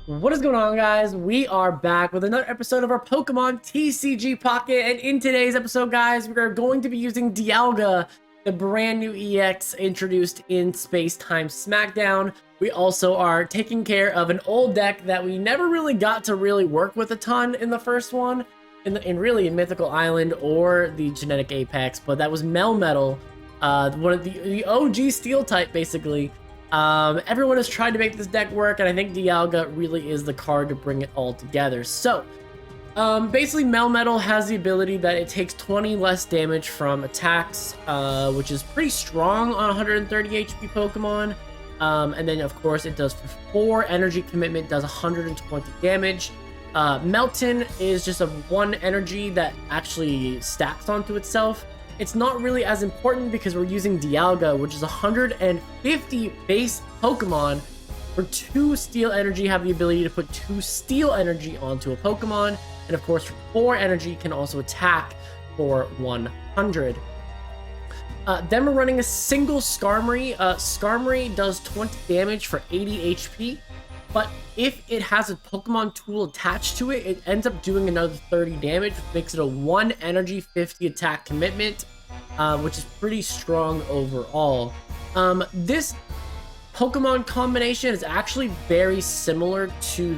What is going on, guys? We are back with another episode of our Pokemon TCG Pocket, and in today's episode, guys, we are going to be using Dialga, the brand new EX introduced in Space Time Smackdown. We also are taking care of an old deck that we never really got to really work with a ton in the first one, in really in Mythical Island or the Genetic Apex, but that was Melmetal, one of the OG Steel type, basically. Everyone has tried to make this deck work, and I think Dialga really is the card to bring it all together. So, basically, Melmetal has the ability that it takes 20 less damage from attacks, which is pretty strong on 130 HP Pokemon. And then, of course, it does for 4 energy commitment, does 120 damage. Melton is just a 1 energy that actually stacks onto itself. It's not really as important because we're using Dialga, which is 150 base Pokemon. For 2 Steel Energy, have the ability to put 2 Steel Energy onto a Pokemon. And of course, for 4 Energy, can also attack for 100. Then we're running a single Skarmory. Skarmory does 20 damage for 80 HP. But if it has a Pokemon tool attached to it, it ends up doing another 30 damage, which makes it a 1 energy 50 attack commitment, which is pretty strong overall. This Pokemon combination is actually very similar to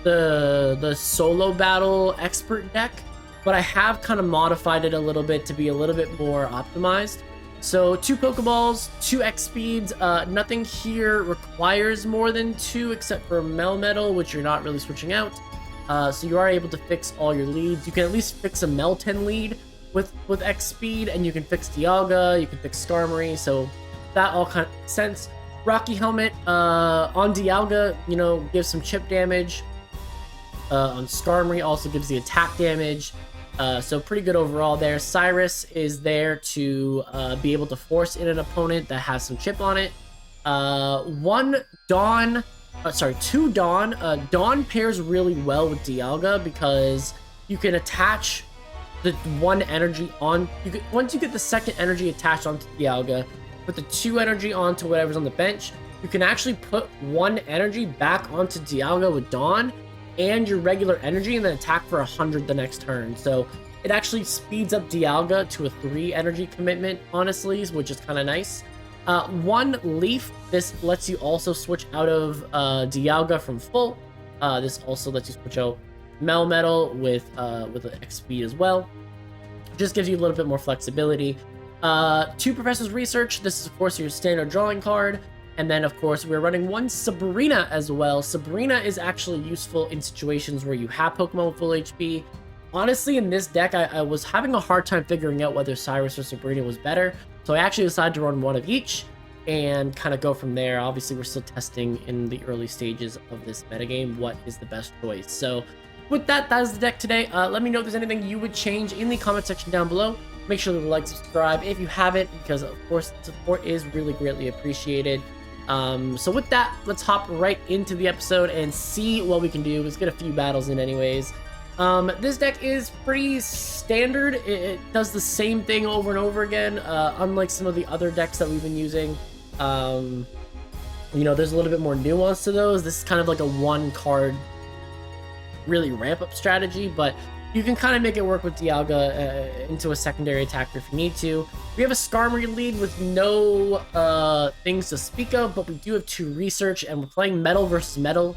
the solo battle expert deck, but I have kind of modified it a little bit to be a little bit more optimized. So 2 Pokeballs, 2 X speeds. Nothing here requires more than 2 except for Melmetal, which you're not really switching out. So you are able to fix all your leads. You can at least fix a Melton lead with X speed, and you can fix Dialga, you can fix Skarmory, so that all kind of makes sense. Rocky Helmet on Dialga, you know, gives some chip damage. On Skarmory also gives the attack damage. So pretty good overall there. Cyrus is there to be able to force in an opponent that has some chip on it. 2 Dawn. Dawn pairs really well with Dialga because you can attach the 1 energy on. Once you get the 2nd energy attached onto Dialga, put the 2 energy onto whatever's on the bench, you can actually put 1 energy back onto Dialga with Dawn and your regular energy, and then attack for 100 the next turn. So it actually speeds up Dialga to a 3 energy commitment, honestly, which is kind of nice. 1 Leaf. This lets you also switch out of Dialga from full. This also lets you switch out Melmetal with an X speed as well. Just gives you a little bit more flexibility. 2 Professor's Research. This is, of course, your standard drawing card. And then, of course, we're running 1 Sabrina as well. Sabrina is actually useful in situations where you have Pokemon with full HP. Honestly, in this deck, I was having a hard time figuring out whether Cyrus or Sabrina was better. So I actually decided to run 1 of each and kind of go from there. Obviously, we're still testing in the early stages of this metagame what is the best choice. So with that, that is the deck today. Let me know if there's anything you would change in the comment section down below. Make sure to like, subscribe if you haven't, because, of course, support is really greatly appreciated. So with that, let's hop right into the episode and see what we can do. Let's get a few battles in anyways. This deck is pretty standard. It does the same thing over and over again, unlike some of the other decks that we've been using. You know, there's a little bit more nuance to those. This is kind of like a 1 card really ramp up strategy, but you can kind of make it work with Dialga into a secondary attacker if you need to. We have a Skarmory lead with no things to speak of, but we do have 2 research, and we're playing metal versus metal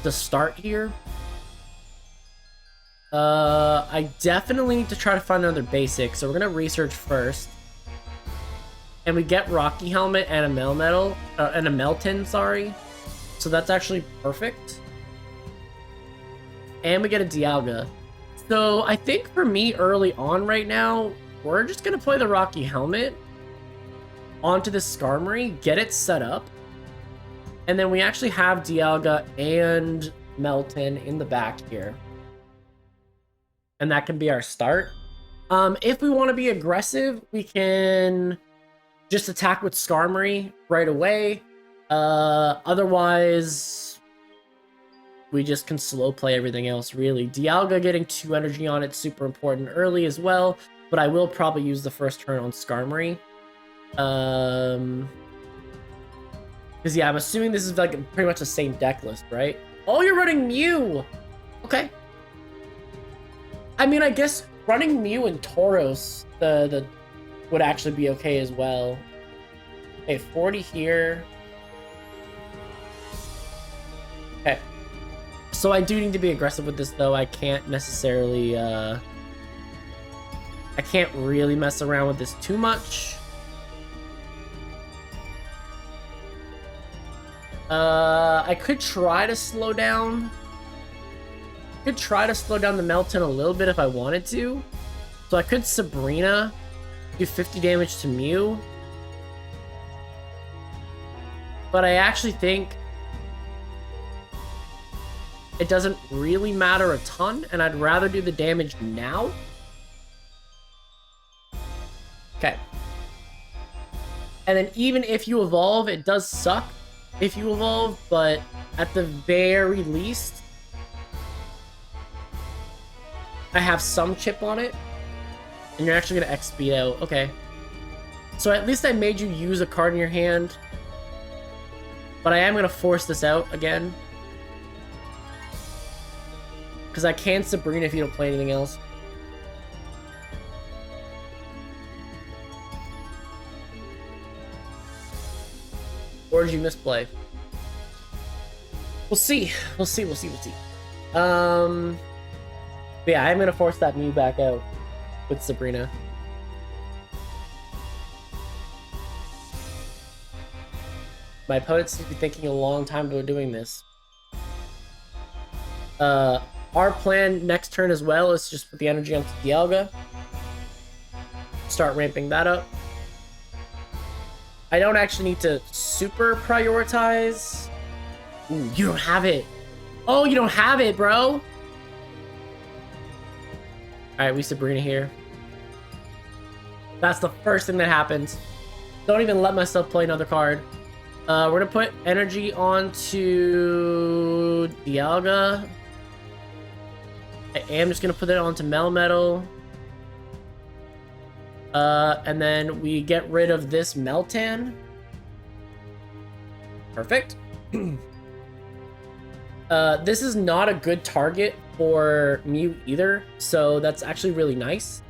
to start here. I definitely need to try to find another basic, so we're gonna research first. And we get Rocky Helmet and a Melmetal, and a Melton, sorry. So that's actually perfect. And we get a Dialga. So I think for me early on right now, we're just going to play the Rocky Helmet onto the Skarmory, get it set up, and then we actually have Dialga and Melton in the back here. And that can be our start. If we want to be aggressive, we can just attack with Skarmory right away. Otherwise, we just can slow play everything else, really. Dialga getting 2 energy on it, super important early as well, but I will probably use the first turn on Skarmory. Because, yeah, I'm assuming this is, like, pretty much the same deck list, right? Oh, you're running Mew! Okay. I mean, I guess running Mew and Tauros would actually be okay as well. Okay, 40 here. Okay. So I do need to be aggressive with this, though. I can't necessarily, I can't really mess around with this too much. I could try to slow down. Could try to slow down the Melton a little bit if I wanted to. So I could Sabrina, do 50 damage to Mew. But I actually think it doesn't really matter a ton, and I'd rather do the damage now. Okay. And then even if you evolve, it does suck if you evolve, but at the very least, I have some chip on it, and you're actually gonna XP out. Okay. So at least I made you use a card in your hand, but I am gonna force this out again. Because I can Sabrina if you don't play anything else. Or did you misplay? We'll see. We'll see. But yeah, I'm gonna force that Mew back out with Sabrina. My opponent seems to be thinking a long time about doing this. Our plan next turn as well is just put the energy onto Dialga. Start ramping that up. I don't actually need to super prioritize. Ooh, you don't have it. Oh, you don't have it, bro. Alright, we Sabrina here. That's the first thing that happens. Don't even let myself play another card. We're gonna put energy onto Dialga. I am just gonna put it onto Melmetal. And then we get rid of this Meltan. Perfect. This is not a good target for Mew either, so that's actually really nice.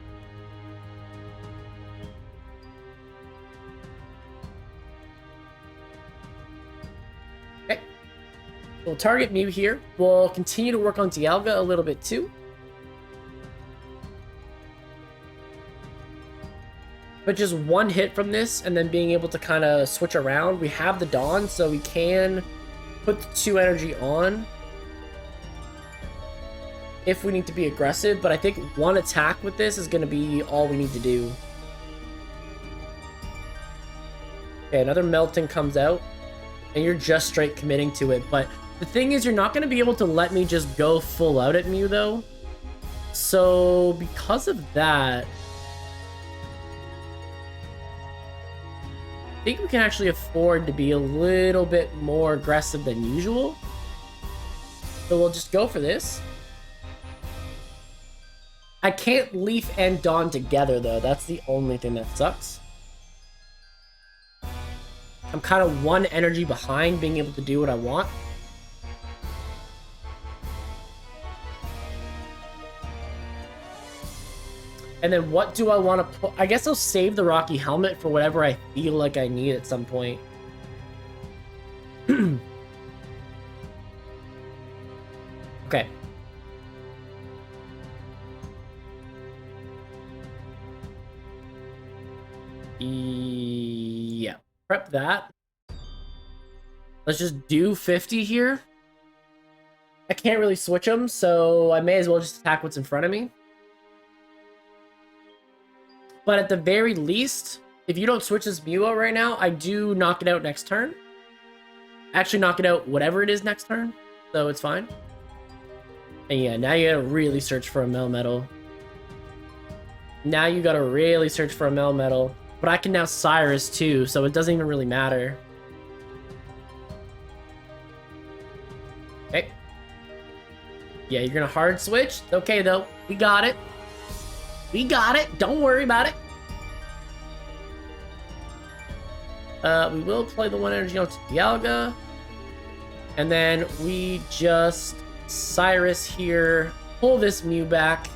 Okay. We'll target Mew here. We'll continue to work on Dialga a little bit too. But just one hit from this and then being able to kind of switch around. We have the Dawn, so we can put the 2 energy on if we need to be aggressive, but I think one attack with this is going to be all we need to do. Okay, another Melton comes out, and you're just straight committing to it, but the thing is, you're not going to be able to let me just go full out at Mew, though. So, because of that, I think we can actually afford to be a little bit more aggressive than usual. So we'll just go for this. I can't Leaf and Dawn together, though. That's the only thing that sucks. I'm kind of one energy behind being able to do what I want. And then what do I want to put? I guess I'll save the Rocky Helmet for whatever I feel like I need at some point. Okay. Yeah. Prep that. Let's just do 50 here. I can't really switch them, so I may as well just attack what's in front of me. But at the very least, if you don't switch this Mew out right now, I do knock it out next turn. Actually knock it out whatever it is next turn, so it's fine. And yeah, now you gotta really search for a Melmetal. Now you gotta really search for a Melmetal. But I can now Cyrus too, so it doesn't even really matter. Okay. Yeah, you're gonna hard switch. Okay though, we got it. We got it. Don't worry about it. We will play the 1 energy onto Dialga. And then we just Cyrus here, pull this Mew back,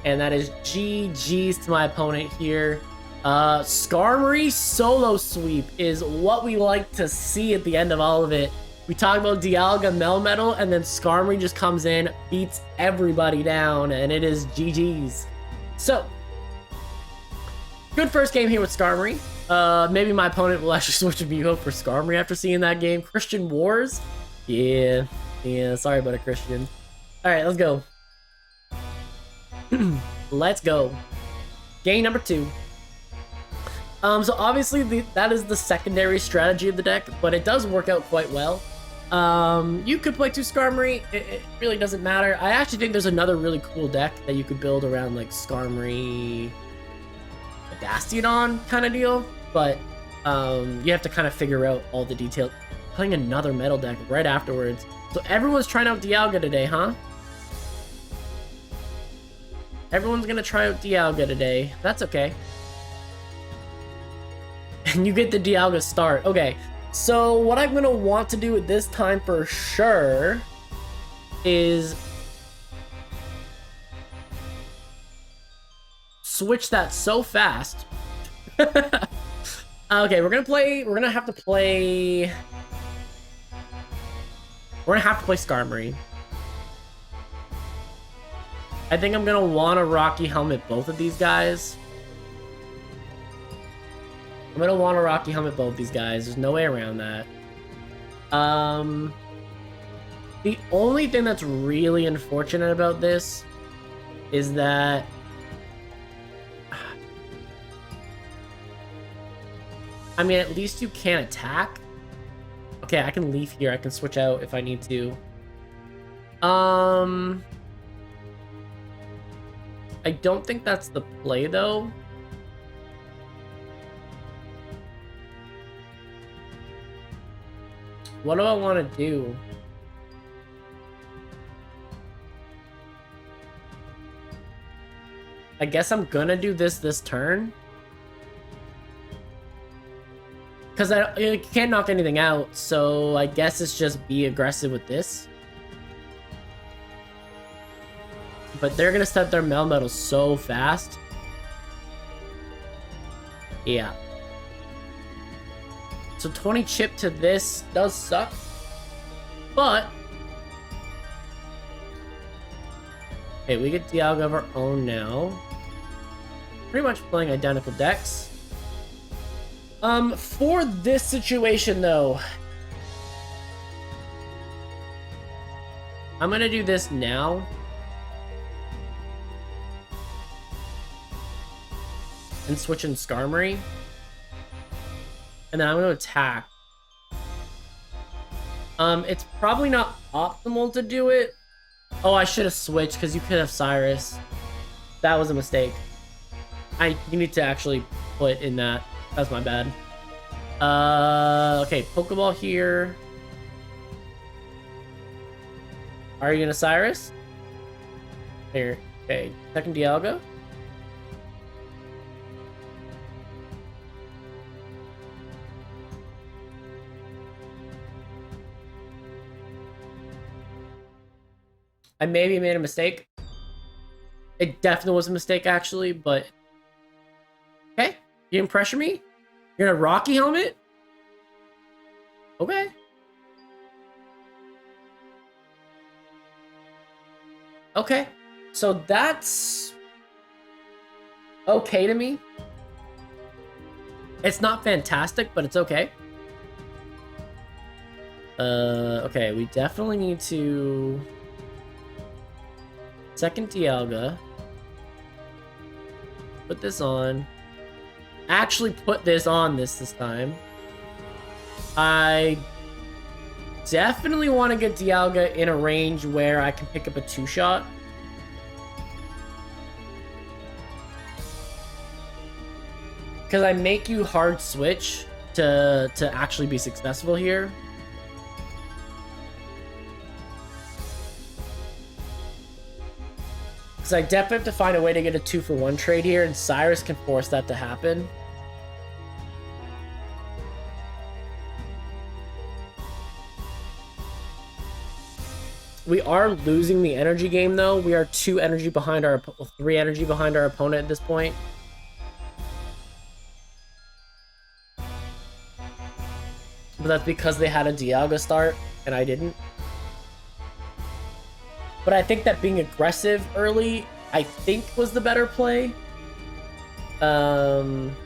and that is GG's to my opponent here. Skarmory solo sweep is what we like to see at the end of all of it. We talk about Dialga Melmetal, and then Skarmory just comes in, beats everybody down, and it is GG's. So, good first game here with Skarmory. Maybe my opponent will actually switch to Mew for Skarmory after seeing that game. Christian Wars? Yeah, sorry about it, Christian. Alright, let's go. Let's go. Game number 2. So obviously that is the secondary strategy of the deck, but it does work out quite well. You could play 2 Skarmory, it really doesn't matter. I actually think there's another really cool deck that you could build around like Skarmory, a Bastiodon kind of deal, but you have to kind of figure out all the details. Playing another metal deck right afterwards. So everyone's trying out Dialga today, huh? Everyone's gonna try out Dialga today. That's okay. And you get the Dialga start. Okay, so what I'm gonna want to do at this time for sure is switch that so fast. Okay, we're gonna have to play Skarmory. I think I'm gonna want to Rocky Helmet both of these guys. There's no way around that. The only thing that's really unfortunate about this is that I mean, at least you can't attack. Okay, I can leave here. I can switch out if I need to. I don't think that's the play, though. What do I want to do? I guess I'm gonna do this turn. Because I can't knock anything out, so I guess it's just be aggressive with this. But they're gonna set their Melmetal so fast. Yeah. So 20 chip to this does suck. But hey, we get Dialga of our own now. Pretty much playing identical decks. For this situation though, I'm gonna do this now. And switch in Skarmory. And then I'm gonna attack. It's probably not optimal to do it. Oh, I should have switched because you could have Cyrus. That was a mistake. You need to actually put in that. That's my bad. Okay, Pokeball here. Are you gonna Cyrus? Here. Okay, second Dialga. I maybe made a mistake. It definitely was a mistake, actually, but... Okay, you didn't pressure me? You're gonna Rocky Helmet? Okay. Okay, so that's... okay to me. It's not fantastic, but it's okay. Okay, we definitely need to... Second Dialga. Put this on. Actually put this on this time. I definitely want to get Dialga in a range where I can pick up a 2-shot. Because I make you hard switch to actually be successful here. Because I definitely have to find a way to get a 2-for-1 trade here, and Cyrus can force that to happen. We are losing the energy game, though. We are 2 energy behind our... 3 energy behind our opponent at this point. But that's because they had a Dialga start, and I didn't. But I think that being aggressive early, I think, was the better play. Come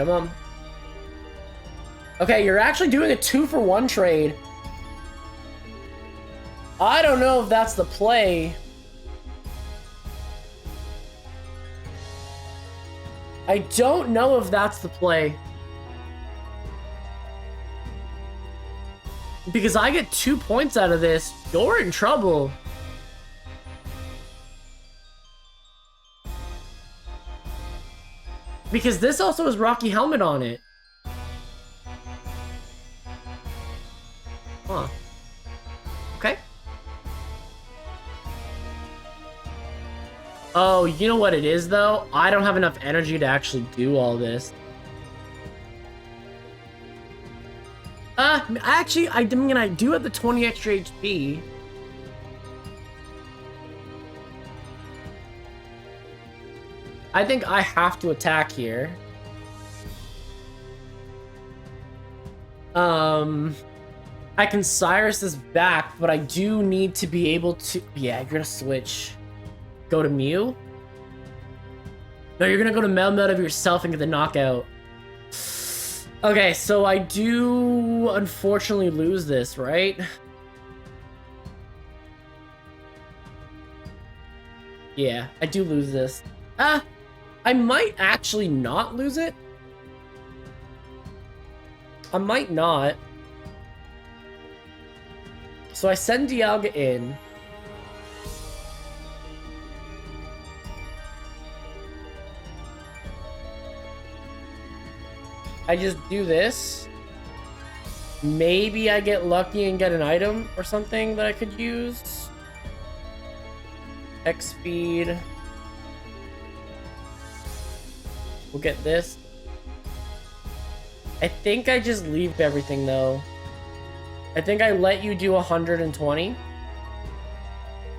on. Okay, you're actually doing a 2-for-1 trade. I don't know if that's the play. I don't know if that's the play. Because I get 2 points out of this, you're in trouble. Because this also has Rocky Helmet on it. Huh. Okay. Oh, you know what it is, though? I don't have enough energy to actually do all this. Actually, I mean, I do have the 20 extra HP. I think I have to attack here. I can Cyrus this back, but I do need to be able to... Yeah, you're gonna switch. Go to Mew? No, you're gonna go to Melmetal of yourself and get the knockout. Okay, so I do unfortunately lose this, right? Yeah, I do lose this. I might actually not lose it. I might not. So I send Dialga in. I just do this. Maybe I get lucky and get an item or something that I could use. X speed. We'll get this. I think I just leave everything though. I think I let you do 120.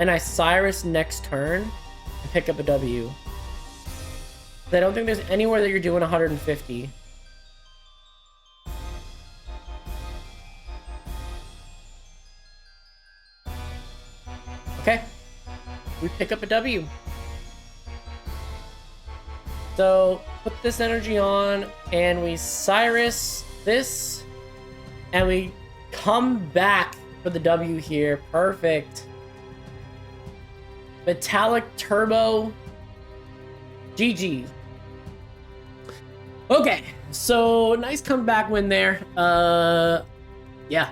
And I Cyrus next turn and pick up a W. I don't think there's anywhere that you're doing 150. Okay. We pick up a W. So, put this energy on, and we Cyrus this, and we come back for the W here. Perfect. Metallic Turbo. GG. Okay, so nice comeback win there. Yeah.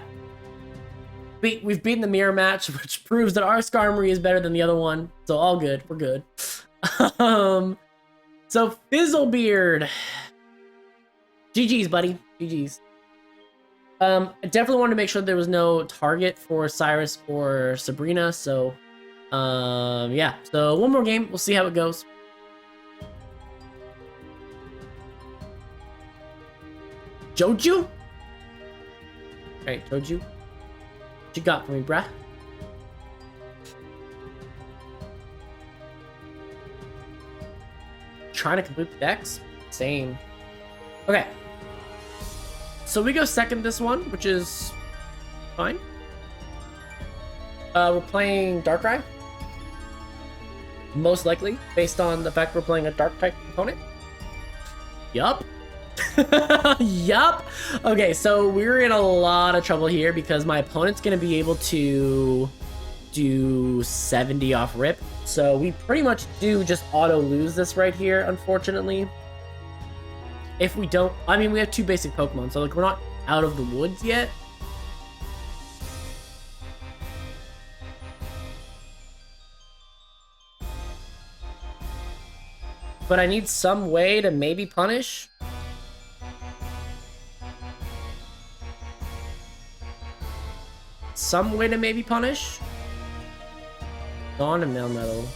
We've beaten the mirror match, which proves that our Skarmory is better than the other one. So all good. We're good. So Fizzlebeard. GG's, buddy. GG's. I definitely wanted to make sure there was no target for Cyrus or Sabrina. So, yeah. So one more game. We'll see how it goes. Joju? Alright, Joju. What you got for me, bruh? Trying to complete the decks? Same. Okay. So we go second this one, which is fine. We're playing Darkrai. Most likely, based on the fact we're playing a Dark type opponent. Yup. Yup. Okay, so we're in a lot of trouble here because my opponent's going to be able to do 70 off rip. So we pretty much do just auto lose this right here, unfortunately. If we don't, I mean, we have 2 basic Pokemon, so like we're not out of the woods yet. But I need some way to maybe punish. Some way to maybe punish. Dawn and Melmetal.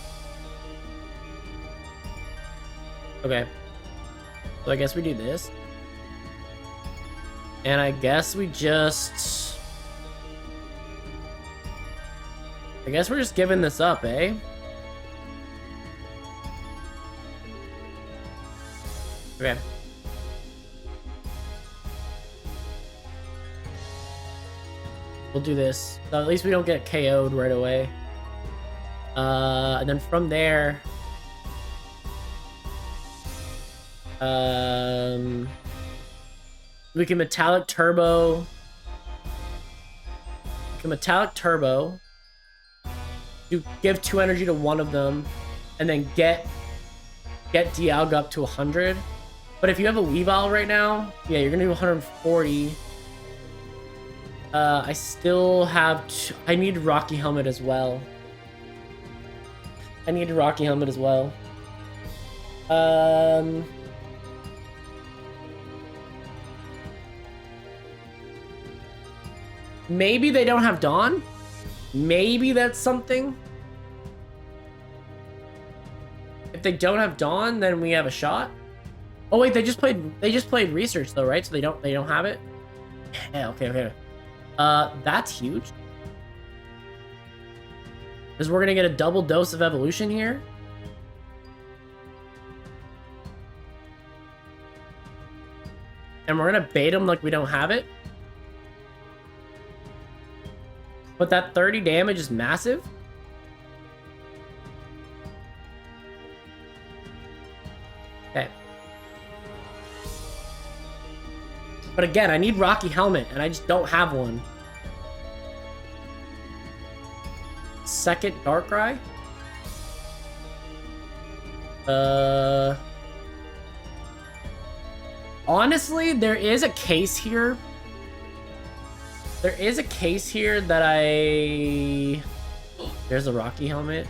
Okay. So I guess we do this. And I guess we just... I guess we're just giving this up, eh? Okay. We'll do this. So at least we don't get KO'd right away. And then from there... we can Metallic Turbo. We can Metallic Turbo. You give 2 energy to one of them, and then get Dialga up to 100. But if you have a Weavile right now, yeah, you're gonna do 140. I still have... I need Rocky Helmet as well. I need a Rocky Helmet as well. Maybe they don't have Dawn? Maybe that's something? If they don't have Dawn, then we have a shot. Oh wait, they just played Research though, right? So they don't have it? Yeah, okay. That's huge. Because we're gonna get a double dose of evolution here. And we're gonna bait them like we don't have it. But that 30 damage is massive. Okay. But again, I need Rocky Helmet, and I just don't have one. Second Darkrai? Honestly, there is a case here. There is a case here that I... There's a Rocky Helmet.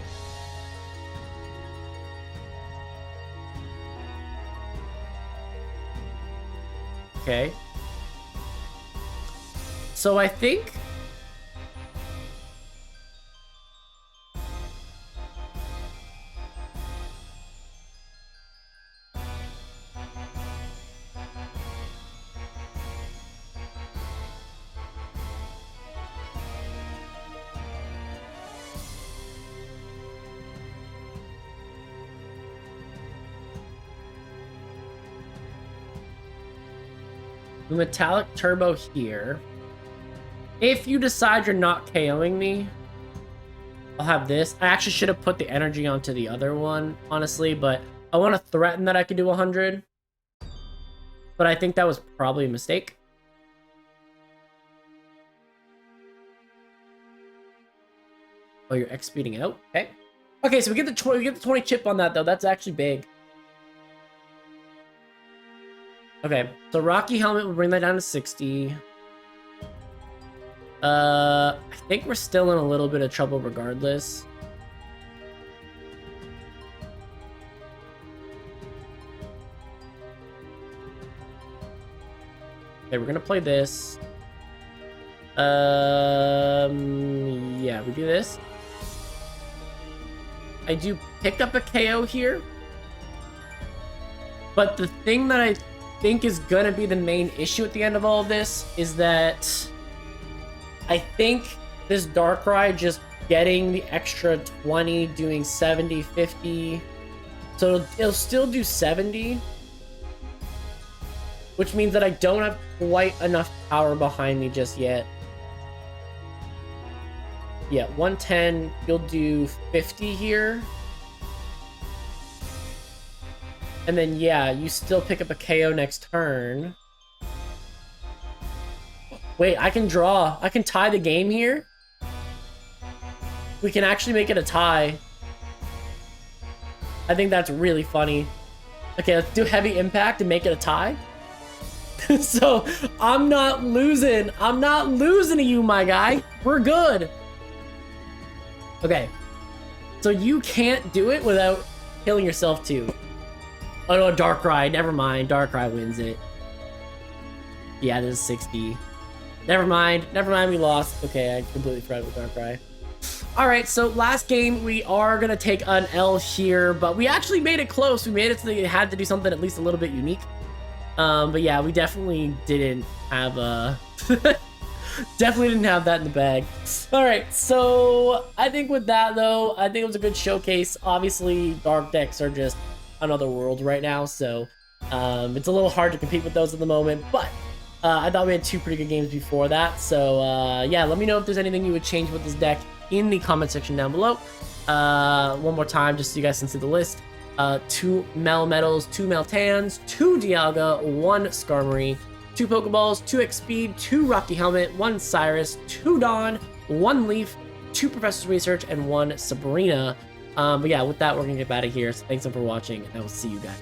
Okay. So I think... Metallic Turbo here. If you decide you're not KOing me, I'll have this. I actually should have put the energy onto the other one, honestly, but I want to threaten that I can do 100. But I think that was probably a mistake. Oh, you're X speeding out? Okay. Okay, so we get the 20 chip on that though. That's actually big. Okay, so Rocky Helmet will bring that down to 60. I think we're still in a little bit of trouble regardless. Okay, we're gonna play this. Yeah, we do this. I do pick up a KO here. But the thing that I think is gonna be the main issue at the end of all of this is that I think this Darkrai just getting the extra 20, doing 70, 50. So it'll still do 70. Which means that I don't have quite enough power behind me just yet. Yeah, 110, you'll do 50 here. And then, yeah, you still pick up a KO next turn. Wait, I can draw. I can tie the game here. We can actually make it a tie. I think that's really funny. Okay, let's do heavy impact and make it a tie. So, I'm not losing. I'm not losing to you, my guy. We're good. Okay. So you can't do it without killing yourself too. Oh no, Darkrai. Never mind. Darkrai wins it. Yeah, this is 60. Never mind. Never mind, we lost. Okay, I completely forgot about Darkrai. All right, so last game, we are going to take an L here, but we actually made it close. We made it so they had to do something at least a little bit unique. But yeah, we definitely didn't have a... definitely didn't have that in the bag. All right, so I think with that, though, I think it was a good showcase. Obviously, dark decks are just another world right now, so it's a little hard to compete with those at the moment, but I thought we had two pretty good games before that. So yeah, let me know if there's anything you would change with this deck in the comment section down below. One more time, just so you guys can see the list. 2 Melmetals, 2 Meltans, 2 Dialga, 1 Skarmory, 2 Pokeballs, 2 X Speed, 2 Rocky Helmet, 1 Cyrus, 2 Dawn, 1 Leaf, 2 Professor's Research, and 1 Sabrina. But yeah, with that, we're gonna get out of here. So thanks for watching, and I will see you guys